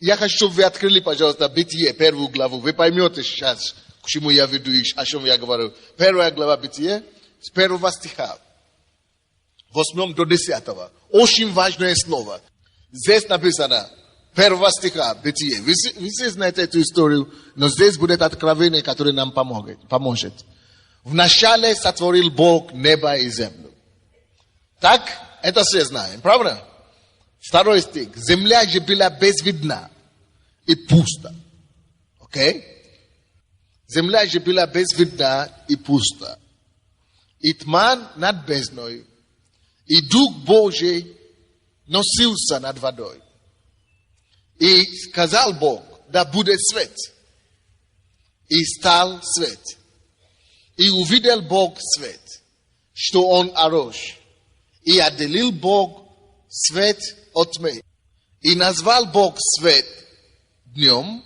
Я хочу, чтобы вы открыли, пожалуйста, Бытие, первую главу. Вы поймете сейчас, к чему я веду и о чем я говорю. Первая глава Бытие, с 1 стиха, 8 до 10. Очень важное слово. Здесь написано, 1 стиха Бытие. Вы все знаете эту историю, но здесь будет откровение, которое нам поможет. Вначале сотворил Бог небо и землю. Так, это все знаем, правда? 2 стих. Земля же была безвидна и пуста. Окей? Земля же была безвидна и пуста. И тьма над бездной, и Дух Божий носился над водой. И сказал Бог, да будет свет. И стал свет. И увидел Бог свет, что он хорош. И отделил Бог свет от тьмы. И назвал Бог свет днем,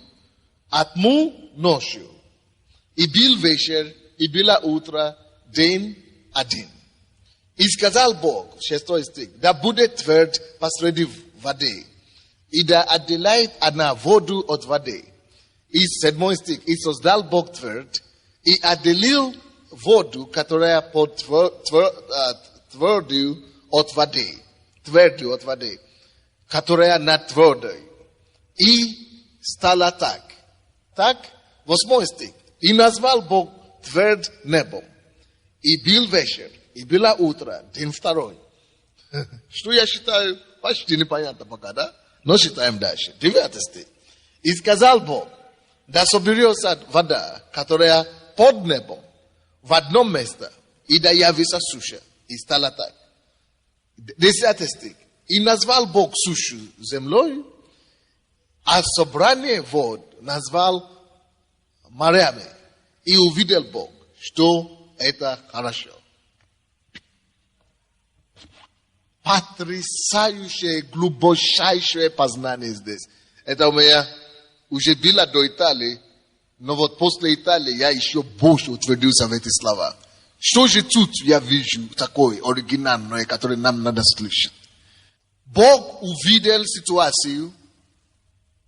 а тьму ночью. И был вечер, и было утро, день один. И сказал Бог, 6 стих, да будет твердь посреди воды, и да отделяет она воду от воды. И 7 стих, и создал Бог твердь, и отделил воду, которая под твердью от воды, которая над твердой. И стало так. Так, 8 стих. И назвал Бог твердь небом. И был вечер, и было утро, день второй. Что я считаю, почти непонятно пока, да? Но считаем дальше. 9 стих. И сказал Бог, да соберется вода, которая под небом, в одном месте, и да явится суша. И стало так. 10 стих. И назвал Бог сушу землей, а собрание вод назвал морями. И увидел Бог, что это хорошо. Потрясающее, глубочайшее познание здесь. Это у меня уже было до Италии, но вот после Италии я еще больше утвердился в эти слова. Что же тут я вижу такое оригинальное, которое нам надо слышать? Бог увидел ситуацию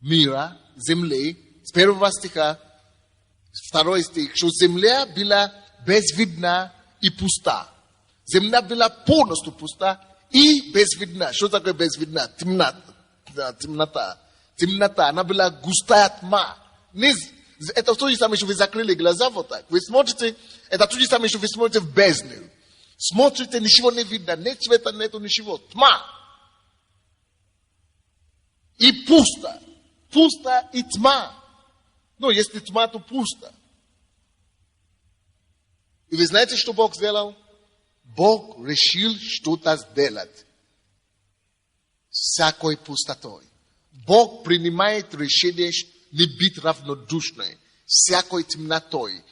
мира, земли, с 1 стиха, 2 стих, что земля была безвидна и пуста. Земля была полностью пуста и безвидна. Что такое безвидна? Темнота. Она была густая тьма. Это то же самое, что вы закрыли глаза вот так. Вы смотрите, это то же самое, что вы смотрите в бездну. Смотрите, ничего не видно, нет цвета, нету ничего. Тьма. И пусто. Пусто и тьма. Ну, если тьма, то пусто. И вы знаете, что Бог сделал? Бог решил что-то сделать с всякой пустотой. Бог принимает решение не быть равнодушной всякой темнотой,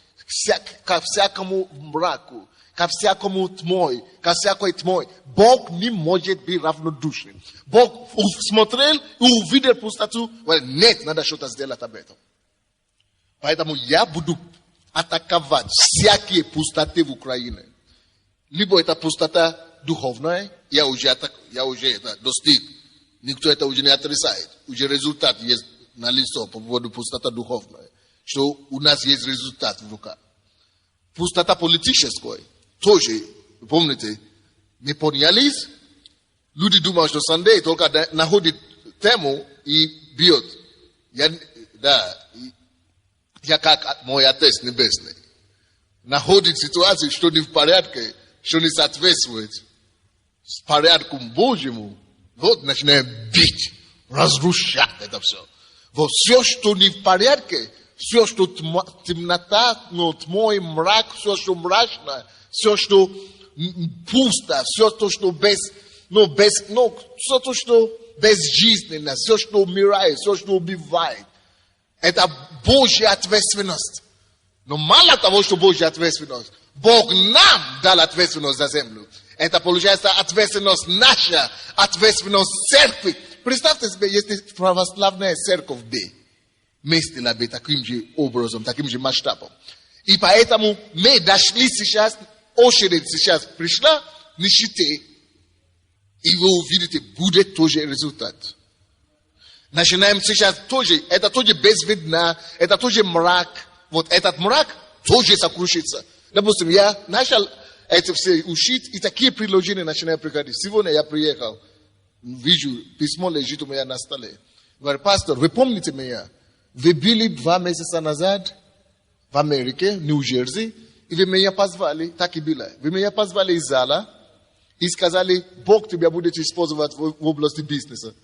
ко всякому мраку, ко всякому тьмой, ко всякой тьмой. Бог не может быть равнодушным. Бог смотрел и увидел пустоту. Нет, надо что-то сделать об этом. Поэтому я буду атаковать всякие пустоты в Украине. Либо это пустота духовная, я уже это достиг. Никто это уже не отрицает. Уже результат есть на лицо по поводу пустоты духовной. Что у нас есть результат в руках. Пустота политическая тоже, вы помните, не поднялись. Люди думают, что Сандей только находит тему и бьет. Я как мой Отец Небесный. Находит ситуацию, что не в порядке, что не соответствует с порядком Божьему. Вот начинаем бить, разрушать это все. Вот все, что не в порядке, все, что темнота, но тьмой, мрак, все, что мрачно, все, что пусто, все то, что все то, что безжизненно, все, что умирает, все, что убивает. Это Божья ответственность. Но мало того, что Божья ответственность, Бог нам дал ответственность за землю. Это получается ответственность наша, ответственность церкви. Представьте себе, если православная церковь бы местила бы таким же образом, таким же масштабом. И поэтому мы дошли сейчас, очередь сейчас пришла нищете. И вы увидите, будет тоже результат. Начинаем сейчас тоже, это тоже безвидно, это тоже мрак. Вот этот мрак тоже сокрушится. Допустим, я начал это все учить, и такие предложения начинают приходить. Сегодня я приехал, вижу, письмо лежит у меня на столе. Говорю, пастор, вы помните меня? Вы были 2 месяца назад в Америке, Нью-Джерси, и вы меня позвали, так и было. Вы меня позвали из зала и сказали, Бог тебя будет использовать в области бизнеса.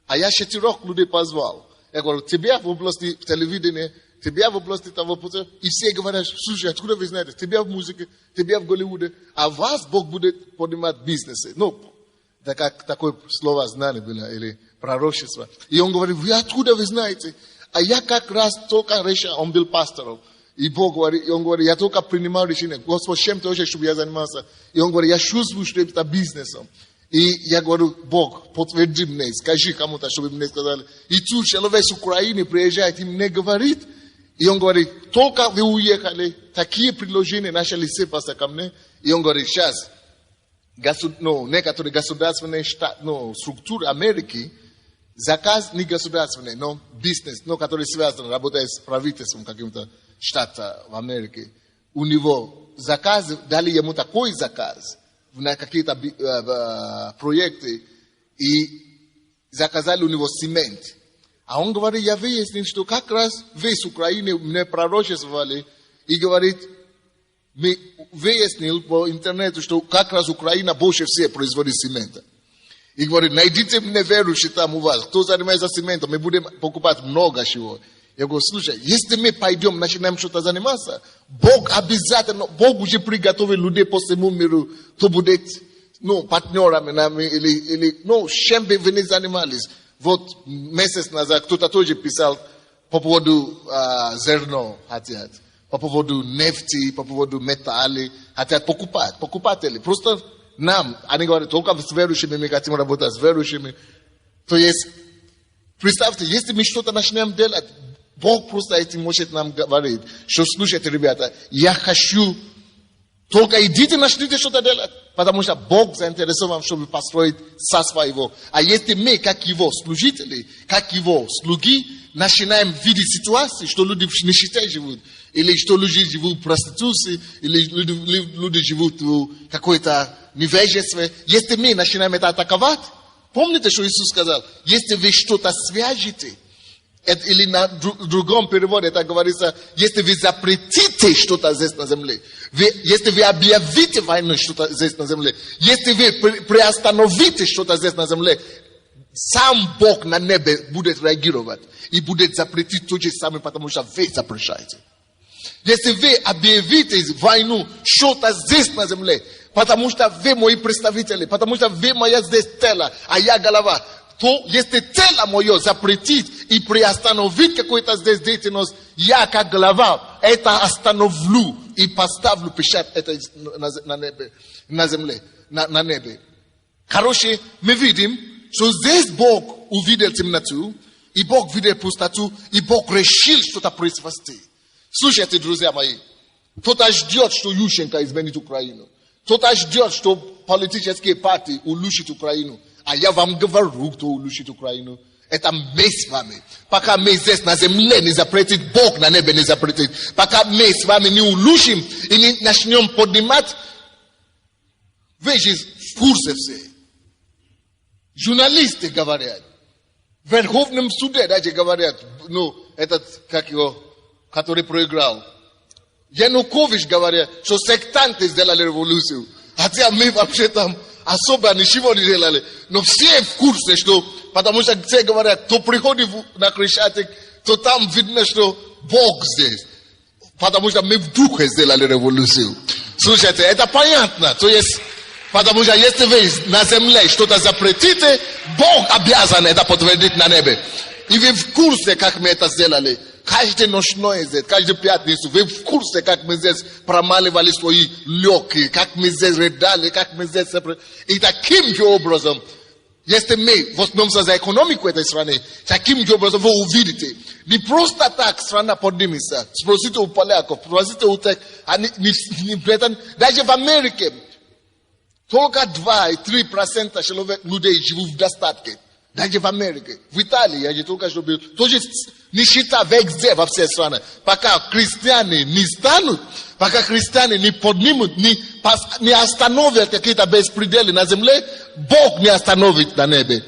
А я 4 людей позвал. Я говорю, тебя в области телевидения, тебя в области того, и все говорят, слушай, откуда вы знаете, тебя в музыке, тебя в Голливуде, а вас Бог будет поднимать в бизнесе. Ну, такое слово знание было, или пророчество. И он говорит, вы откуда вы знаете? А я как раз только решил, он был пастором. И Бог говорит, и он говорит, я только принимал решение. Господь, чем ты хочешь, чтобы я занимался? И он говорит, я чувствую, что это бизнесом. И я говорю, Бог, подтверди мне, скажи кому-то, чтобы мне сказали. И тут человек с Украины приезжает и мне говорит. И он говорит, только вы уехали, такие предложения начали сыпаться ко мне. И он говорит, сейчас, некоторые государственные структуры Америки, заказ не государственный, но бизнес, который связан, работает с правительством каким-то штата в Америке. У него заказ, дали ему такой заказ на какие-то проекты и заказали у него цемент. А он говорит, я выяснил, что как раз вы с Украины мне пророчествовали и говорит, мы выяснил по интернету, что как раз Украина больше всех производит цемента. И говорит, найдите мне верующих там у вас, кто занимается цементом, мы будем покупать много чего. Я говорю, слушай, если мы пойдем, начинаем что-то заниматься, Бог обязательно, Бог уже приготовил людей по всему миру, кто будет, партнерами нами, или чем бы вы ни занимались. Вот месяц назад кто-то тоже писал по поводу зерна хотят, по поводу нефти, по поводу металла, хотят покупатели. Просто нам, они говорят, только с верующими мы хотим работать, с верующими. То есть, представьте, если мы что-то начнем делать, Бог просто этим может нам говорить, что слушайте, ребята, я хочу, только идите начните что-то делать, потому что Бог заинтересован, чтобы построить царство Его. А если мы, как Его служители, как Его слуги, начинаем видеть ситуации, что люди в нищете живут, или что люди живут в проституции, или люди живут в какой-то невежестве, если мы начинаем это атаковать, помните, что Иисус сказал, если вы что-то свяжете, или на другом переводе это говорится, если вы запретите что-то здесь на земле, если вы объявите войну что-то здесь на земле, если вы приостановите что-то здесь на земле, сам Бог на небе будет реагировать и будет запретить то же самое, потому что вы запрещаете. Если вы объявите войну что-то здесь на земле, потому что вы мои представители, потому что вы моя здесь тело, а я голова, то если тело мое запретить и приостановить какую-то здесь деятельность, я как голова это остановлю и поставлю печать это на небе, на земле, на небе. Короче, мы видим, что здесь Бог увидел темноту, и Бог видел пустоту, и Бог решил что-то произвести. Слушайте, друзья мои, кто-то ждет, что Ющенко изменит Украину. Кто-то ждет, что политические партии улучшат Украину. А я вам говорю, кто улучшит Украину. Это мы с вами. Пока мы здесь на земле не запретит, Бог на небе не запретит. Пока мы с вами не улучшим и не начнем поднимать, вы же в курсе все. Журналисты говорят. В Верховном суде даже говорят, этот, как его, который проиграл. Янукович говорит, что сектанты сделали революцию. Хотя мы вообще там особо ничего не делали. Но все в курсе, что, потому что все говорят, кто приходит на Крещатик, то там видно, что Бог здесь. Потому что мы в духе сделали революцию. Слушайте, это понятно. То есть, потому что если вы на земле что-то запретите, Бог обязан это подтвердить на небе. И вы в курсе, как мы это сделали. Каждый ночной здесь, каждую пятницу, вы в курсе, как мы здесь промаливали свои легкие, как мы здесь рыдали, как мы здесь... И таким же образом, если мы возьмемся за экономику этой страны, таким же образом вы увидите, не просто так страна поднимется. Спросите у поляков, спросите у тех, даже в Америке, только 2-3% людей живут в достатке. Даже в Америке, в Италии, я же только что был, тоже нищета везде, во всей стране. Пока христиане не станут, пока христиане не поднимут, не остановят какие-то беспределы на земле, Бог не остановит на небе.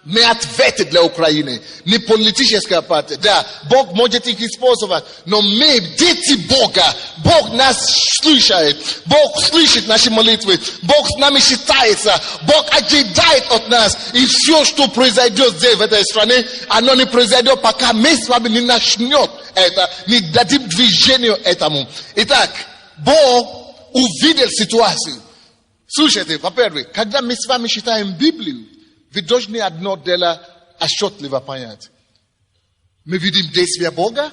Не ответы для Украины, не политическая партия. Да, Бог может их использовать, но мы дети Бога. Бог нас слышит. Бог слышит наши молитвы. Бог с нами считается. Бог ожидает от нас. И все, что произойдет здесь, в этой стране, оно не произойдет, пока мы с вами не начнем это, не дадим движению этому. Итак, Бог увидел ситуацию. Слушайте, во-первых, когда мы с вами читаем Библию, вы должны одно дело отчетливо понять. Мы видим действия Бога,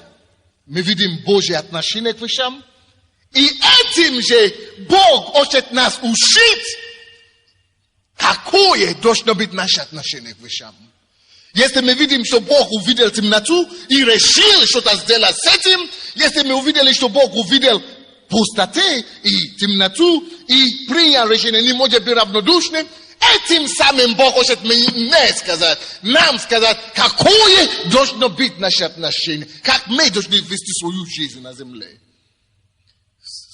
мы видим Божье отношение к вещам, и этим же Бог хочет нас учить, какое должно быть наше отношение к вещам. Если мы видим, что Бог увидел темноту и решил что-то сделать с этим, если мы увидели, что Бог увидел пустоты и темноту и принял решение, не может быть равнодушным, этим самым Бог хочет мне сказать, нам сказать, какое должно быть наше отношение, как мы должны вести свою жизнь на земле.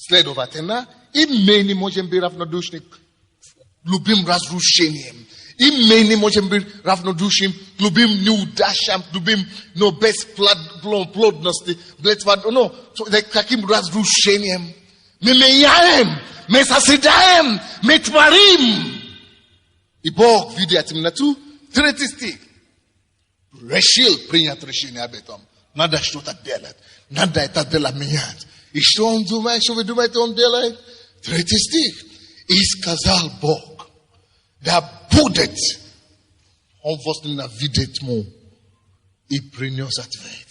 Следовательно, и мы не можем быть равнодушны к любым разрушениям. И мы не можем быть равнодушны к любым неудачам, к любым бесплодности, каким разрушениям. Мы меняем, мы созидаем, мы творим. И Бог, видя темноту, 3 стих, решил принять решение об этом. Надо что-то делать. Надо это дело менять. И что он думает, что вы думаете, он делает? 3 стих. И сказал Бог, да будет. Он возненавидел тьму и принес ответ.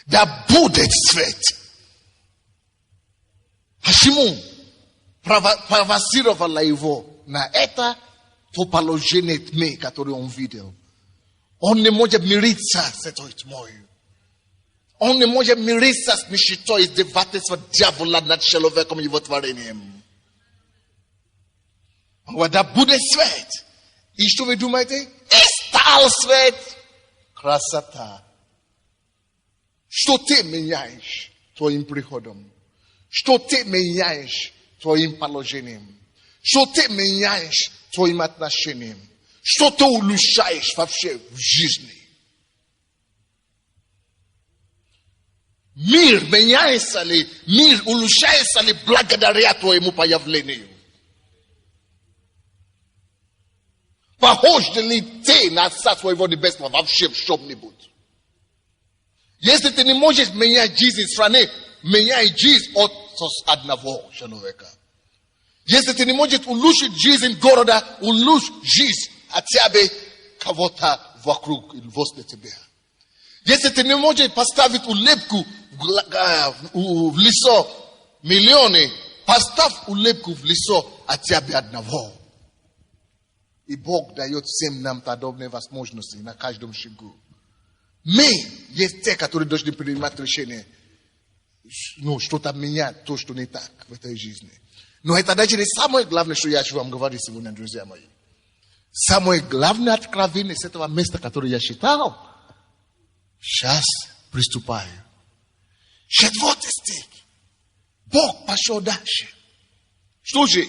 Да будет свет. Почему провоцировало его на это? То положение тьмы, которое он видел. Он не может мириться с этой тьмой. Он не может мириться с нищетой, издевательством дьявола над человеком и его творением. Да будет свет. И что вы думаете? И стал свет. Красота. Что ты меняешь твоим приходом? Что ты меняешь твоим положением? Что ты меняешь твоим отношением? Что ты улучшаешь вообще в жизни? Мир меняется ли? Мир улучшается ли благодаря твоему появлению? Похож ли ты на Отца своего Небесного вообще в чем-нибудь? Если ты не можешь менять жизнь страны, меняй жизнь от одного человека. Если ты не можешь улучшить жизнь города, улучшь жизнь хотя бы кого-то вокруг или возле тебя. Если ты не можешь поставить улыбку в лицо миллионы, поставь улыбку в лицо хотя бы одного. И Бог дает всем нам подобные возможности на каждом шагу. Мы есть те, которые должны принимать решение, что-то менять, то, что не так в этой жизни. Но это даже не самое главное, что я хочу вам говорить сегодня, друзья мои. Самое главное откровение с этого места, которое я читал, сейчас приступаю. 4 стих. Бог пошел дальше. Что же?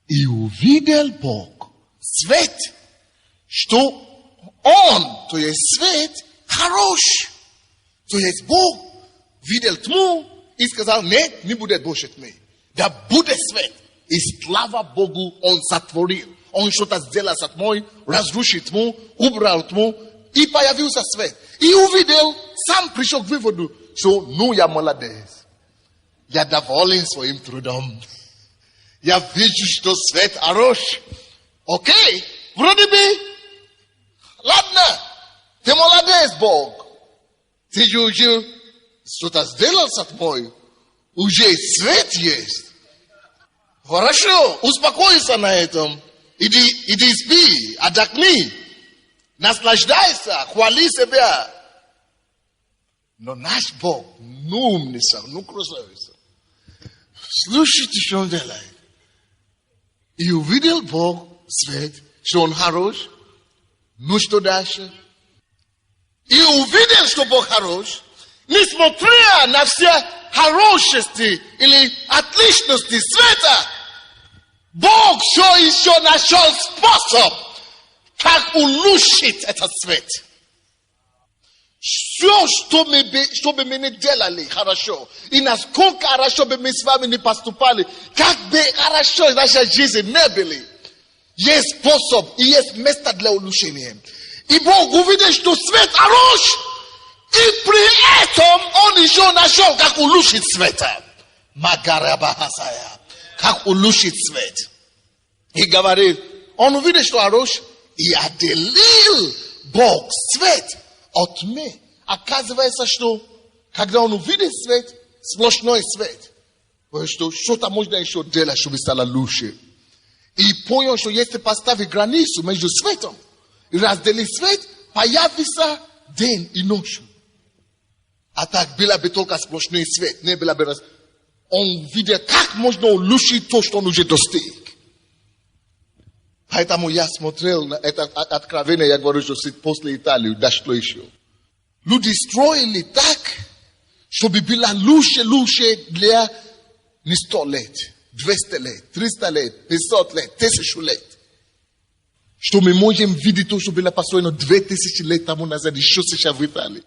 И увидел Бог свет, что Он, то есть свет, хорош. То есть Бог видел тьму и сказал, нет, не будет больше тьмы. Да будет свет. И слава Богу, Он сотворил. Он что-то сделал с тьмой, разрушил тьму, убрал тьму, и появился свет. И увидел, сам пришел к выводу, что я молодец. Я доволен своим трудом. Я вижу, что свет хорош. Окей, вроде бы, ладно, ты молодец, Бог. Ты же уже что-то сделал с тьмой. Уже свет есть. Хорошо, успокойся на этом. Иди спи, отдохни. Наслаждайся, хвали себя. Но наш Бог, умница, красавица. Слушайте, что Он делает. И увидел Бог свет, что Он хорош. Ну что дальше? И увидел, что Бог хорош, несмотря на все хорошести или отличности света, Бог все еще нашел способ, как улучшить этот свет. Все, что бы мы не делали хорошо, и насколько хорошо бы мы с вами не поступали, как бы хорошо наша жизнь не были, есть способ и есть место для улучшения. И Бог увидел, что свет хорош, и при этом Он еще нашел, как улучшить свет. Магарабахасая. Как улучшить свет. И говорит, Он увидел, что хорош, и отделил Бог свет от тьмы. Оказывается, что когда Он увидел свет, сплошной свет, что что-то можно еще делать, чтобы стало лучше. И понял, что если поставить границу между светом и разделить свет, появится день и ночь. А так было бы только сплошной свет, не было бы Он видел, как можно улучшить то, что Он уже достиг. Поэтому я смотрел на это откровение, я говорю, что после Италии дошло еще. Люди строили так, чтобы было лучше для не 100 лет, 200 лет, 300 лет, 500 лет, 1000 лет. Что мы можем видеть то, что было построено 2000 лет тому назад, еще сейчас в Италии.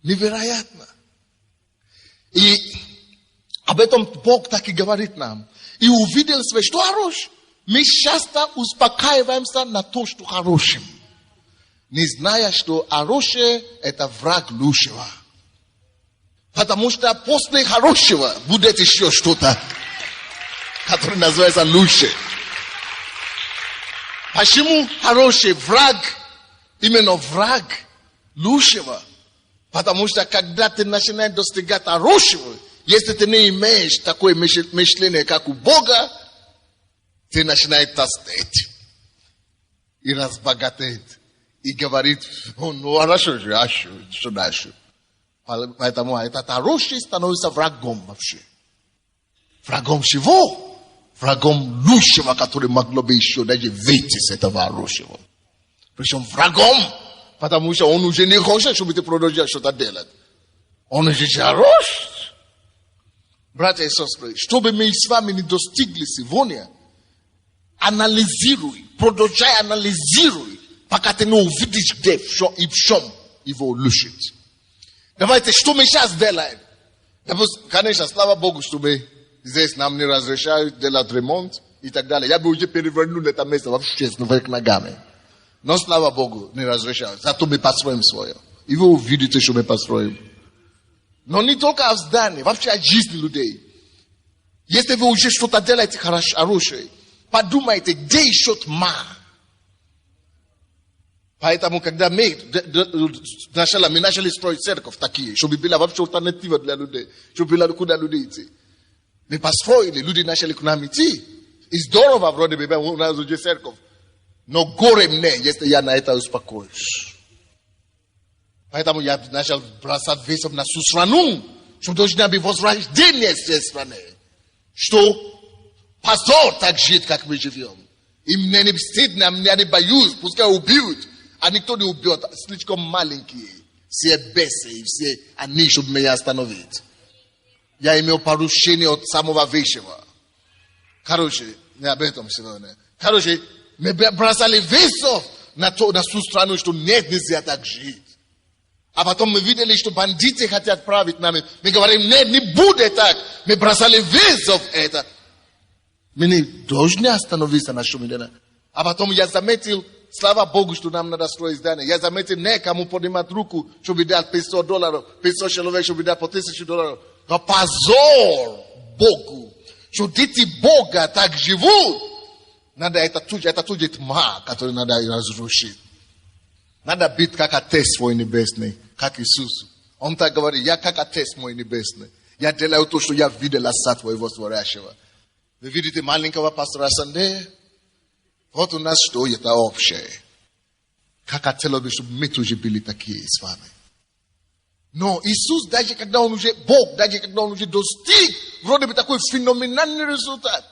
Невероятно. И об этом Бог так и говорит нам. И увидел свет, что хорош. Мы часто успокаиваемся на то, что хорошим, не зная, что хорошее – это враг лучшего. Потому что после хорошего будет еще что-то, которое называется лучше. Почему хороший враг, именно враг лучшего? Потому что когда ты начинаешь достигать хорошего, если ты не имеешь такое мышление, как у Бога, ты начинаешь толстеть и разбогатеть. И говорит, ну хорошо же, а что дальше? Поэтому этот хороший становится врагом вообще. Врагом чего? Врагом лучшего, который могло бы еще даже выйти с этого хорошего. Причем врагом, потому что он уже не хочет, чтобы ты продолжал что-то делать. Он уже хорош. Братья и сестры, чтобы мы с вами не достигли сегодня, анализируй, продолжай анализируй, пока ты не увидишь, где и в чем его улучшить. Давайте, что мы сейчас делаем? Конечно, слава Богу, что мы здесь нам не разрешают делать ремонт и так далее. Я бы уже перевернул это место вообще вверх ногами. Но слава Богу, не разрешают. Зато мы построим свое. И вы увидите, что мы построим. Но не только о здании, вообще о жизни людей. Если вы уже что-то делаете хорошее, подумайте, где еще тьма. Поэтому, когда мы начали строить церковь такие, чтобы была вообще альтернатива для людей, чтобы было куда люди идти. Мы построили, люди начали к нам идти. И здорово, вроде бы, у нас уже церковь. Но горе мне, если я на это успокоюсь. Поэтому я начал бросать весов на всю страну, что должна быть возрождение всей страны. Что позор так жить, как мы живем. И мне не стыдно, мне не боюсь, пускай убьют. А никто не убьет, слишком маленькие. Все бесы и все они, чтобы меня остановить. Я имел порушение от самого высшего. Короче, не об этом сегодня. Короче, мы бросали весов на всю страну, что нет, нельзя так жить. А потом мы видели, что бандиты хотят править нами. Мы говорим, нет, не будет так. Мы бросали весов это. Мы не должны остановиться на чем делаем. А потом я заметил, слава Богу, что нам надо строить здание. Я заметил, некому поднимать руку, чтобы дать $500, 500 человек, чтобы дать по $1000. Но позор Богу, что дети Бога так живут. Надо это тут тьма, которую надо разрушить. Надо быть как Отец свой небесный, как Иисус. Он так говорит, я как Отец мой небесный. Я делаю то, что я видел от твоего творящего. Вы видите маленького пастора Санде? Вот у нас что это общее. Как хотелось бы, чтобы мы тоже были такие с вами. Но Иисус, даже когда он уже, Бог, даже когда он уже достиг, вроде бы такой феноменальный результат.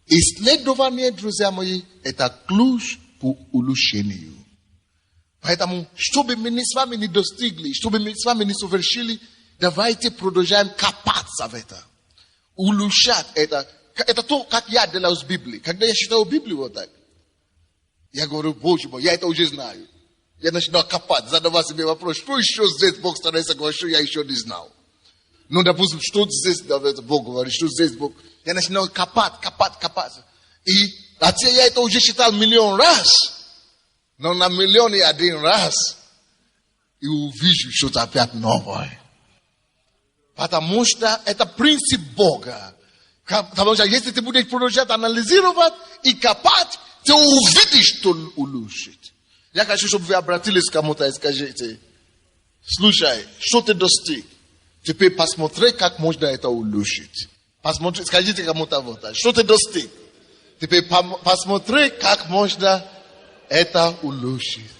Исследование, друзья мои, это ключ улучшению. Поэтому, чтобы мы с вами не достигли, чтобы мы с вами не совершили, давайте продолжаем копаться в это. Улучшать это. Это то, как я делаю с Библией. Когда я читаю Библию вот так, я говорю, Боже мой, я это уже знаю. Я начинаю копать, задавать себе вопрос, что еще здесь Бог старается говорить, что я еще не знал. Ну, допустим, что здесь Бог говорит, что здесь Бог. Я начинаю копать. И хотя я это уже читал миллион раз, но на 1,000,001 раз и увижу что-то опять новое. Потому что это принцип Бога. Потому что если ты будешь продолжать анализировать и копать, ты увидишь, что улучшит. Я хочу, чтобы вы обратились к кому-то и скажите, слушай, что ты достиг? Теперь посмотри, как можно это улучшить. Посмотри, скажите кому-то вот так, что ты достиг? Теперь посмотри, как можно это улучшить.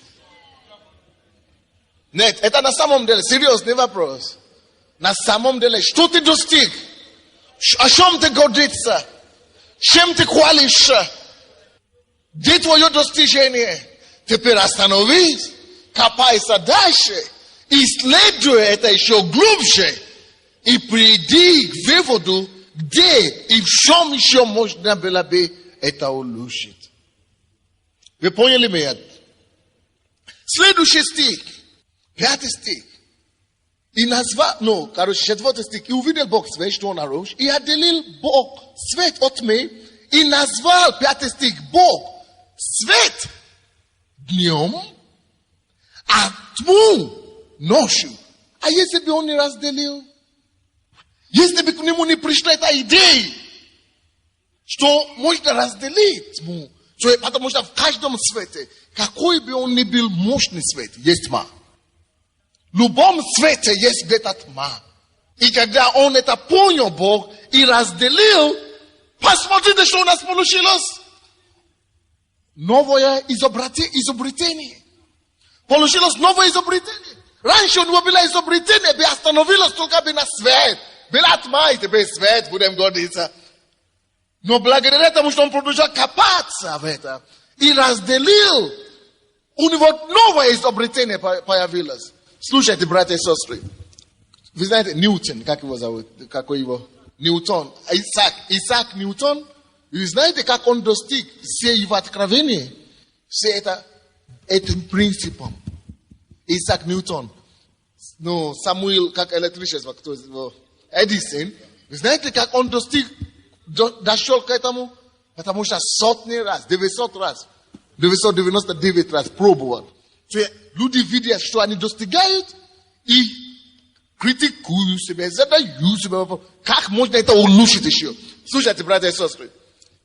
Нет, это на самом деле серьезный вопрос. На самом деле, что ты достиг? О чем ты гордишься? Чем ты хвалишься? Где твое достижение? Теперь остановись, копайся дальше, исследуй это еще глубже и приди к выводу, где и в чем еще можно было бы это улучшить. Вы поняли меня? Следующий стих, 5 стих. И назвал, 4 стих. И увидел Бог свет, что он наружу, и отделил Бог свет от тьмы, и назвал, 5 стих, Бог свет днем, а тьму ночью. А если бы он не разделил? Если бы к нему не пришла эта идея, что можно разделить тьму, потому что в каждом свете, какой бы он ни был мощный свет, есть тьма. В любом свете есть где-то тьма. И когда он это понял, Бог, и разделил, посмотрите, что у нас получилось. Новое изобретение. Получилось новое изобретение. Раньше у него было изобретение, бы остановилось только бы на свет. Была тьма, и теперь свет, будем гордиться. Но благодаря тому, что он продолжал копаться в это, и разделил, у него новое изобретение появилось. Слушайте, братья и сестры. Вы знаете, Ньютон, как его зовут? Какой его? Ньютон. Исаак Ньютон. Вы знаете, как он достиг все его откровения? Все это этим принципом. Исаак Ньютон. Ну, Самуил, как электричество, кто его? Эдисон. Вы знаете, как он дошел к этому? Потому что сотни раз, 900 раз, 999 раз пробовал. Люди видят, что они достигают, и критикуют себя, задают себе вопрос, как можно это улучшить еще. Слушайте, братья и сестры,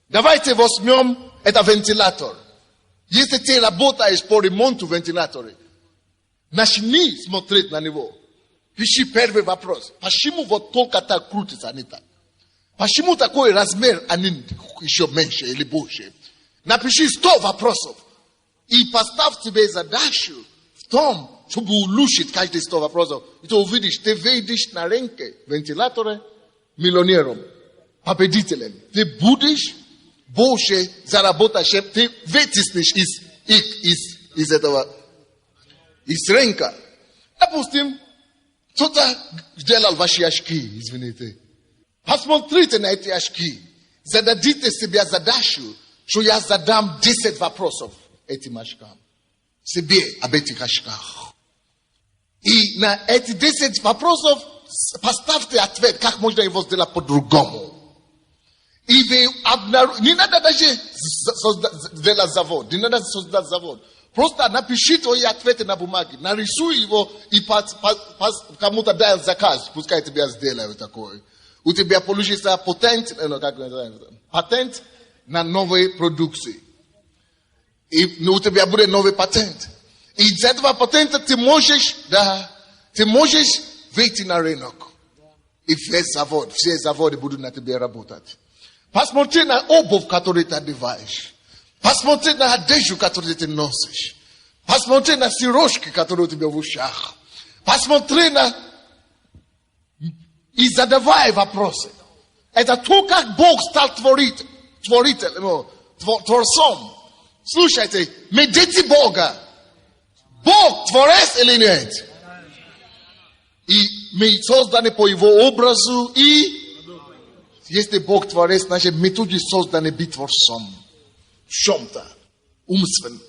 давайте возьмем это вентилятор. Если ты работаешь по ремонту вентилятора, начни смотреть на него. Пиши первый вопрос. Почему вот только так крутится, а не так? Почему такой размер, а не еще меньше или больше? Напиши 100 вопросов. И поставь себе задачу в том, чтобы улучшить каждый 100 вопросов. И ты увидишь, ты выйдешь на рынке вентилятора миллионером, победителем. Ты будешь больше заработать, чем ты вытеснишь из рынка. Допустим, кто-то сделал ваши очки, извините. Посмотрите на эти очки. Зададите себе задачу, что я задам 10 вопросов этим очкам. Себе об этих очках. И на эти 10 вопросов поставьте ответ, как можно его сделать по-другому. И вы обнаружите, не надо даже сделать завод, не надо создать завод. Просто напишите свои ответы на бумаге, нарисуй его и кому-то дай заказ, пускай тебя сделают такое. У тебя получится патент на новые продукции. И у тебя будет новый патент. И из этого патента ты можешь выйти на рынок. И все заводы будут на тебе работать. Посмотри на обувь, которую ты одеваешь. Посмотри на одежду, которую ты носишь. Посмотри на сережки, которые у тебя в ушах. Посмотри на... И задавай вопросы. Это то, как Бог стал творцом. Слушайте, мы дети Бога. Бог, Творец или нет? И мы созданы по Его образу. И если Бог Творец, значит мы тоже созданы быть Творцом. В чем-то. Умственно.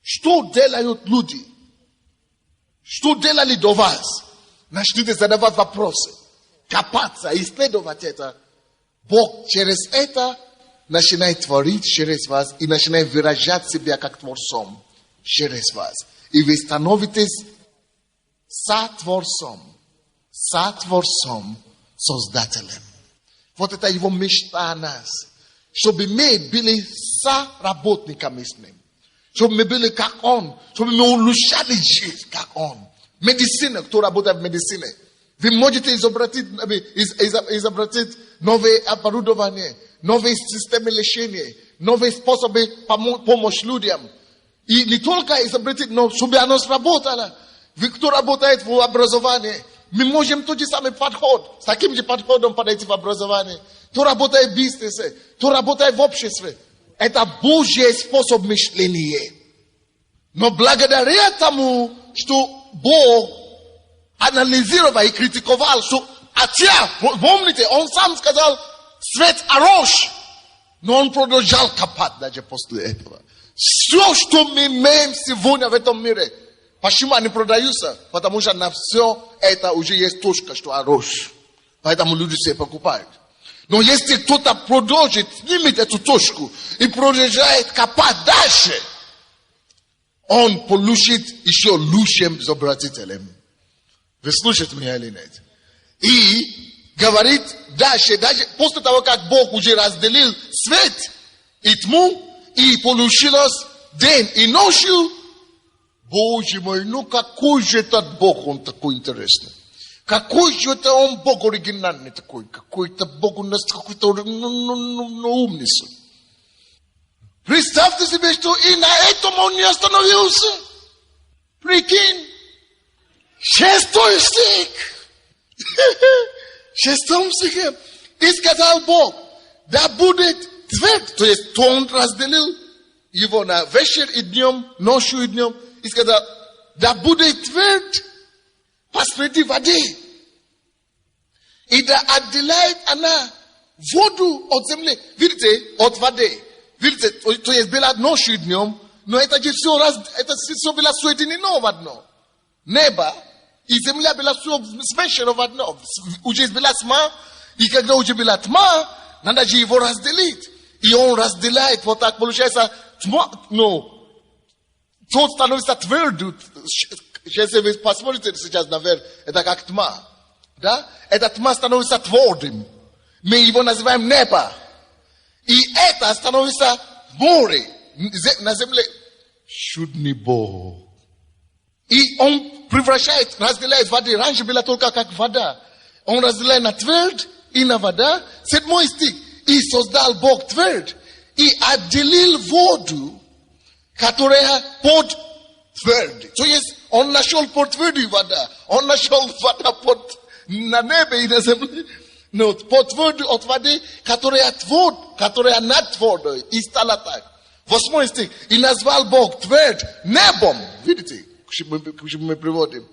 Что делают люди? Что делали до вас? Начните задавать вопросы. Копаться, исследовать это. Бог через это начинает творить через вас и начинает выражать себя как Творцом через вас. И вы становитесь сотворцом, Создателем. Вот это Его мечта о нас. Чтобы мы были соработниками с Ним. Чтобы мы были как Он. Чтобы мы улучшали жизнь, как Он. Медицина, кто работает в медицине. Вы можете изобретать новые оборудования, новые системы лечения, новые способы помочь людям. И не только изобретать, но чтобы оно сработало. Вы, кто работает в образовании, мы можем тот же самый подход, с таким же подходом подойти в образование. Кто работает в бизнесе, кто работает в обществе. Это Божий способ мышления. Но благодаря тому, что Бог анализировал и критиковал, что помните, Он сам сказал, свет хорош, но Он продолжал копать даже после этого. Все, что мы имеем сегодня в этом мире, почему они продаются? Потому что на все это уже есть точка, что хорош. Поэтому люди все покупают. Но если кто-то продолжит, снимет эту точку и продолжает копать дальше, он получит еще лучшим изобретателем. Вы слушаете меня или нет? И говорит дальше, даже после того, как Бог уже разделил свет и тьму, и получилось день и ночью, Боже мой, ну какой же этот Бог, Он такой интересный. Какой же это Он Бог оригинальный такой. Какой-то Бог у нас какой-то умница. Представьте себе, что и на этом Он не остановился. Прикинь. 6 стих. В 6 стихе. И сказал Бог, да будет тверд. То есть Он разделил его на вечер и днем, ночью и днем. И сказал, да будет тверд посреди воды. И да отделяет она воду от земли. Видите, от воды. Видите, то есть была ночью и днем, но это же все было соединено в одно. Небо и земля была все смешано в одно. Уже была тьма, и когда уже была тьма, надо же его разделить. И Он разделяет, вот так получается, тьма, тот становится твердым. Если вы посмотрите сейчас наверх, это как тьма. Да? Эта тьма становится твердым. Мы его называем небо. И это становится море на земле. Чудный Бог. И Он превращает, разделяет воды. Раньше была только как вода. Он разделяет на тверд и на вода. 7 стих. И создал Бог тверд. И отделил воду, которая под твердой. То есть Он нашел под твердой вода. Он нашел вода на небе и на земле. Но под твердой от воды, которая над водой. И стала так. 8 стих. И назвал Бог тверд небом. Видите? Мы приводим.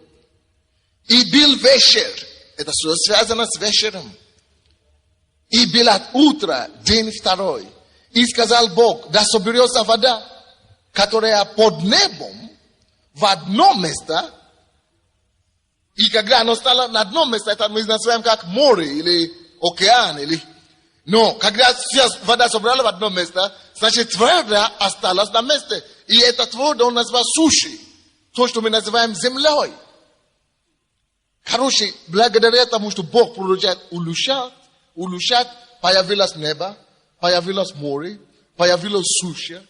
И был вечер. Это связано с вечером. И было утро, день 2. И сказал Бог, да соберется вода, которая под небом в одно место. И когда оно стало на одном месте, это мы называем как море или океан. Но когда вода собрала в одно место, значит твердая осталась на месте. И это твердое Он назвал суши. То, что мы называем землей. Короче, благодаря тому, что Бог продолжает улучшать, появилось небо, появилось море, появилось суша,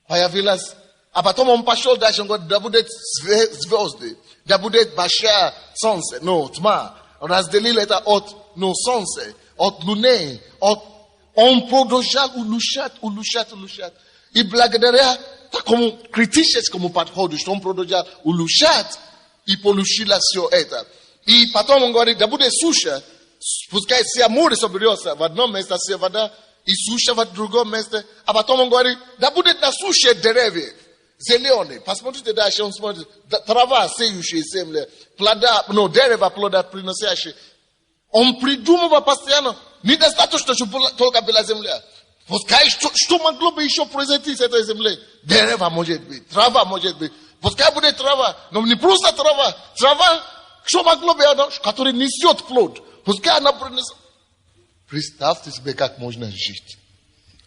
появилось... А потом Он пошел дальше, Он говорит, да будет звезды, да будет большое солнце, тьма. Разделил это от солнца, от луны, Он продолжал улучшать. И благодаря такому критическому подходу, что Он продолжал улучшать, и получилось все это. И потом Он говорит, да будет суша, пускай вся море соберется в одном месте, вся вода, и сущего в другом месте, а потом он говорит, да будет на суше деревьев, зеленые. Посмотрите дальше, он смотрит, трава, сеющая земля, плода, дерево плодоприносящее. Он придумывал постоянно, недостаточно, чтобы только была земля. Пускай, что могло бы еще произойти с этой землей? Дерево может быть, трава может быть. Пускай будет трава, но не просто трава. Трава, что могло бы она, которая несет плод. Пускай она принесет. Представьте себе, как можно жить.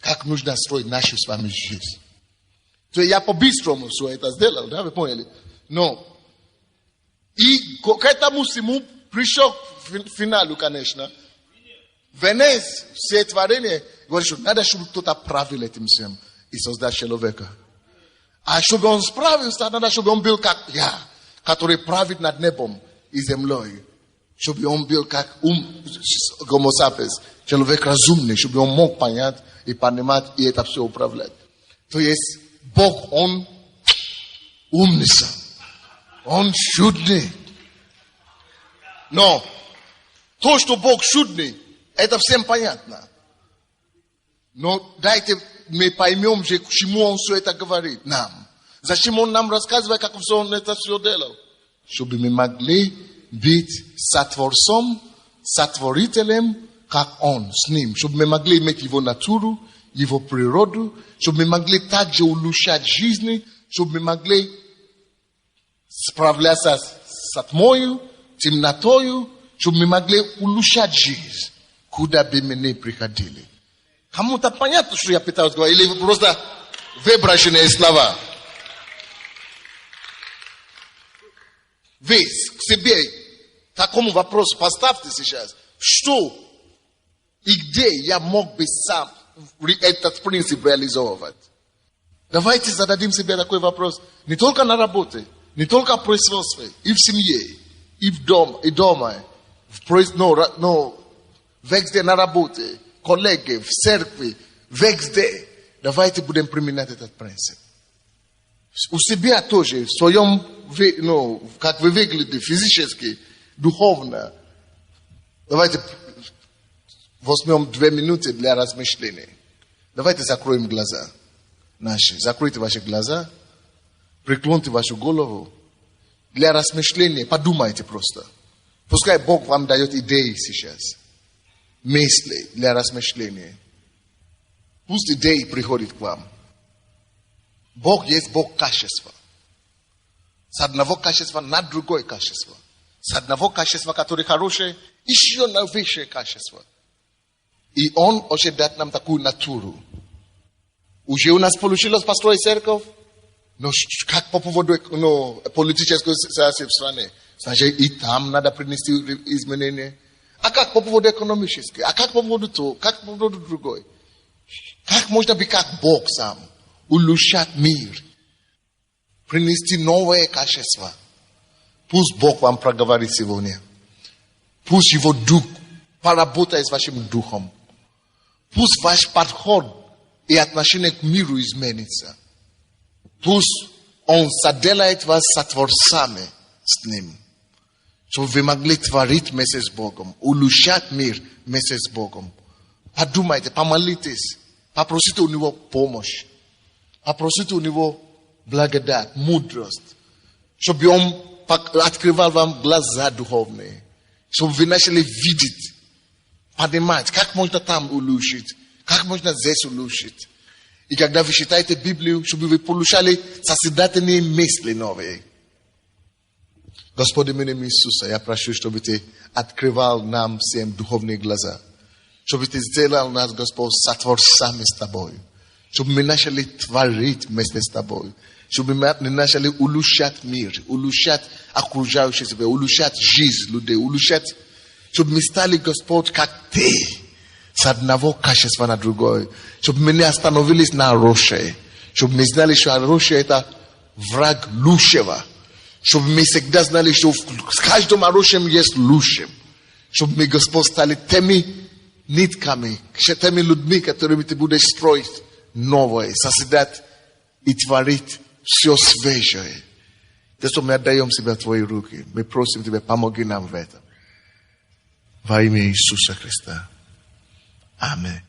Как нужно строить нашу с вами жизнь. То есть я по-быстрому все это сделал, да, вы поняли? Но и к этому всему пришел к финалу, конечно. Венец, все творения, говорит, что надо, чтобы кто-то правил этим всем и создать человека. А чтобы он справился, надо, чтобы он был как я, который правит над небом и землей. Чтобы он был как Homo sapiens, человек разумный, чтобы он мог понять и понимать, и это все управлять. То есть Бог, он умница, он чудный. Но то, что Бог чудный, это всем понятно. Но дайте мы поймем же, к чему он все это говорит нам. Зачем он нам рассказывает, как он это все делал? Чтобы мы могли быть сотворцом, сотворителем, как он, с ним. Чтобы мы могли иметь его натуру, его природу. Чтобы мы могли также улучшать жизнь. Чтобы мы могли справляться с тьмою, темнотою. Чтобы мы могли улучшать жизнь, куда бы мы ни приходили. Кому-то понятно, что я пытаюсь говорить, или просто выброшенные слова? Вы к себе такому вопросу поставьте сейчас. Что и где я мог бы сам этот принцип реализовывать? Давайте зададим себе такой вопрос. Не только на работе, не только в производстве, и в семье, и дома, везде на работе, коллеги, в церкви, везде. Давайте будем применять этот принцип. У себя тоже, в своем, как вы выглядите физически, духовно. Давайте возьмем 2 минуты для размышлений. Давайте закроем глаза наши. Закройте ваши глаза, преклоните вашу голову. Для размышления подумайте просто. Пускай Бог вам дает идеи сейчас. Мысли для размышления. Пусть идеи приходят к вам. Бог есть Бог качества. С одного качества на другое качество. С одного качества, которое хорошее, еще на высшее качество. И Он хочет дать нам такую натуру. Уже у нас получилось построить церковь, но как по поводу политической ситуации в стране? Значит, и там надо принести изменения. А как по поводу экономической? А как по поводу того? Как по поводу другой? Как можно быть как Бог сам? Улучшать мир. Принести новые качества. Пусть Бог вам проговорит сегодня. Пусть Его Дух поработает с вашим Духом. Пусть ваш подход и отношение к миру изменится. Пусть Он соделает вас сотворцами с Ним. Чтобы вы могли творить вместе с Богом. Улучшать мир вместе с Богом. Подумайте, помолитесь. Попросите у Него помощь. Попросите у Него благодать, мудрость. Чтобы Он открывал вам глаза духовные. Чтобы вы начали видеть, понимать, как можно там улучшить. Как можно здесь улучшить. И когда вы читаете Библию, чтобы вы получали созидательные мысли новые. Господи, в именем Иисуса, я прошу, чтобы Ты открывал нам всем духовные глаза. Чтобы Ты сделал нас, Господь, сотворцами с Тобой. Чтобы мы начали творить вместе с Тобой. Чтобы мы начали улучшать мир, улучшать окружающий себя, улучшать жизнь людей, улучшать, чтобы мы стали, Господь, как Ты, с одного качества на другое. Чтобы мы не остановились на роще. Чтобы мы знали, что роще это враг лучшего. Чтобы мы всегда знали, что с каждым оружием есть лучшим. Чтобы мы, Господь, стали теми нитками, теми людьми, которыми Ты будешь строить новое, созидать и творить все свежее. То, что мы отдаем себя в Твои руки, мы просим Тебя, помоги нам в этом. Во имя Иисуса Христа. Аминь.